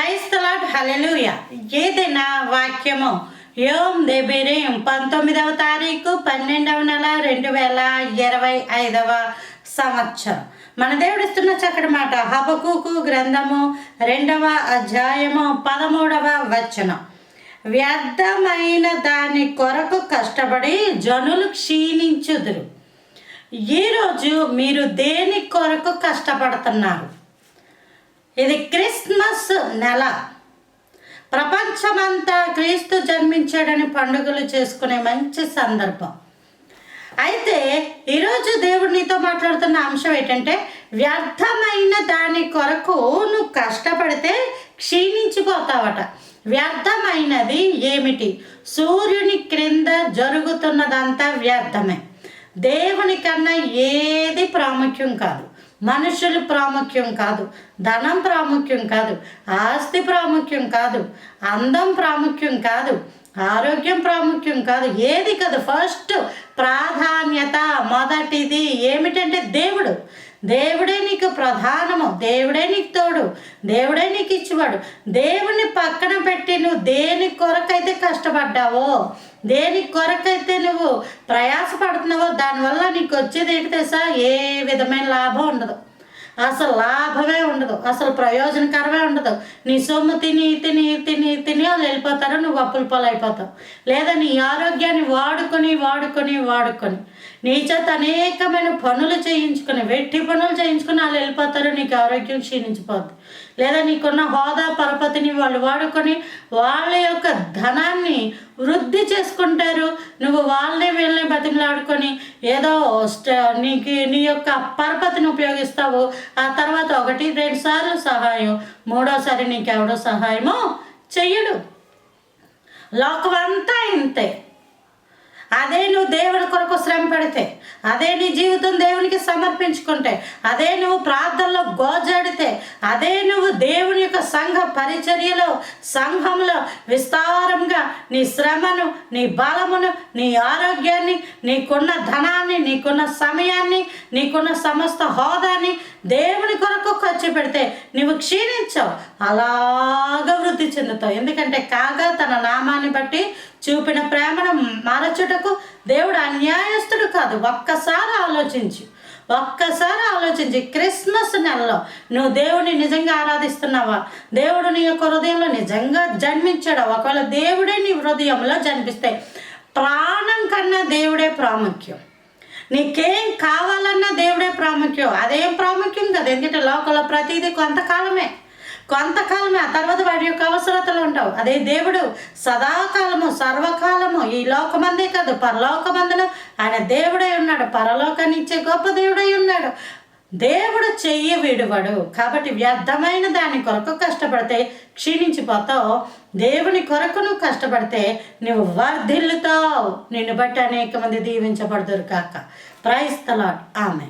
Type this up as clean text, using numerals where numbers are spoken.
Praise the lord, హల్లెలూయా. ఏదైనా వాక్యము యోమ్ దెబిరీం 19వ తారీఖు 12వ నెల 2025వ సంవత్సరం. మన దేవుడు ఇస్తున్న చక్కటి మాట హబక్కూకు గ్రంథము 2వ అధ్యాయము 13వ వచనం. వ్యర్థమైన దాని కొరకు కష్టపడి జనులు క్షీణించుదురు. ఈరోజు మీరు దేని కొరకు కష్టపడుతున్నారు? ఇది క్రిస్మస్ నెల. ప్రపంచమంతా క్రీస్తు జన్మించాడని పండుగలు చేసుకునే మంచి సందర్భం. అయితే ఈరోజు దేవుడు నీతో మాట్లాడుతున్న అంశం ఏంటంటే, వ్యర్థమైన దాని కొరకు నువ్వు కష్టపడితే క్షీణించిపోతావట. వ్యర్థమైనది ఏమిటి? సూర్యుని క్రింద జరుగుతున్నదంతా వ్యర్థమే. దేవుని కన్నా ఏది ప్రాముఖ్యం కాదు. మనుషులు ప్రాముఖ్యం కాదు, ధనం ప్రాముఖ్యం కాదు, ఆస్తి ప్రాముఖ్యం కాదు, అందం ప్రాముఖ్యం కాదు, ఆరోగ్యం ప్రాముఖ్యం కాదు, ఏది కాదు. ఫస్ట్ ప్రాధాన్యత మొదటిది ఏమిటంటే దేవుడు. దేవుడే నీకు ప్రధానము, దేవుడే నీకు తోడు, దేవుడే నీకు ఇచ్చివాడు. దేవుని పక్కన పెట్టి నువ్వు దేని కొరకైతే కష్టపడ్డావో, దేని కొరకైతే నువ్వు ప్రయాసపడుతున్నావో దానివల్ల నీకు వచ్చేది ఏంటి తెలుసా? ఏ విధమైన లాభం ఉండదు. అసలు లాభమే ఉండదు, అసలు ప్రయోజనకరమే ఉండదు. నీ సొమ్ము తిని తిని తిని తిని వాళ్ళు వెళ్ళిపోతారు, నువ్వు అప్పుల పాలైపోతావు. లేదా నీ ఆరోగ్యాన్ని వాడుకొని వాడుకొని వాడుకొని నీ చేత అనేకమైన పనులు చేయించుకొని వెట్టి పనులు చేయించుకొని వాళ్ళు వెళ్ళిపోతారు, నీకు ఆరోగ్యం క్షీణించిపోద్ది. లేదా నీకున్న హోదా పరపతిని వాళ్ళు వాడుకొని వాళ్ళ యొక్క ధనాన్ని వృద్ధి చేసుకుంటారు. నువ్వు వాళ్ళని వీళ్ళని బతిమలాడుకొని ఏదో నీ యొక్క పరపతిని ఉపయోగిస్తావు. ఆ తర్వాత 1-2 సార్లు సహాయం, మూడోసారి నీకెవడో సహాయమో చెయ్యడు. లోకమంతా ఇంతే. అదే నువ్వు దేవుని కొరకు శ్రమ పెడితే, అదే నీ జీవితం దేవునికి సమర్పించుకుంటే, అదే నువ్వు ప్రార్థనలో గోజాడితే, అదే నువ్వు దేవుని యొక్క సంఘ పరిచర్యలో సంఘంలో విస్తారంగా నీ శ్రమను, నీ బలమును, నీ ఆరోగ్యాన్ని, నీకున్న ధనాన్ని, నీకున్న సమయాన్ని, నీకున్న సమస్త హోదాని దేవుని కొరకు ఖర్చు పెడితే నువ్వు క్షీణించావు, అలాగా వృద్ధి చెందుతావు. ఎందుకంటే కాగా తన నామాన్ని బట్టి చూపిన ప్రేమను మరచుటకు దేవుడు అన్యాయస్తుడు కాదు. ఒక్కసారి ఆలోచించి క్రిస్మస్ నెలలో నువ్వు దేవుడిని నిజంగా ఆరాధిస్తున్నావా? దేవుడు నీ యొక్క హృదయంలో నిజంగా జన్మించాడా? ఒకవేళ దేవుడే నీ హృదయంలో జన్మిస్తే ప్రాణం కన్నా దేవుడే ప్రాముఖ్యం. నీకేం కావాలన్నా దేవుడే ప్రాముఖ్యం. అదేం ప్రాముఖ్యం కదా. ఎందుకంటే లోకంలో ప్రతిదీ కొంతకాలమే. ఆ తర్వాత వాడి యొక్క అవసరతలు ఉంటావు. అదే దేవుడు సదాకాలము సర్వకాలము ఈ లోకమందే కాదు పరలోకమందును ఆయన దేవుడై ఉన్నాడు. పరలోకాన్ని ఇచ్చే గొప్ప దేవుడై ఉన్నాడు. దేవుడు చెయ్యి విడువడు. కాబట్టి వ్యర్థమైన దాని కొరకు కష్టపడితే క్షీణించిపోతావు. దేవుని కొరకు నువ్వు కష్టపడితే నువ్వు వర్ధిల్లుతావు. నిన్ను బట్టి అనేక మంది దీవించబడుదురు కాక. Praise the Lord. ఆమేన్.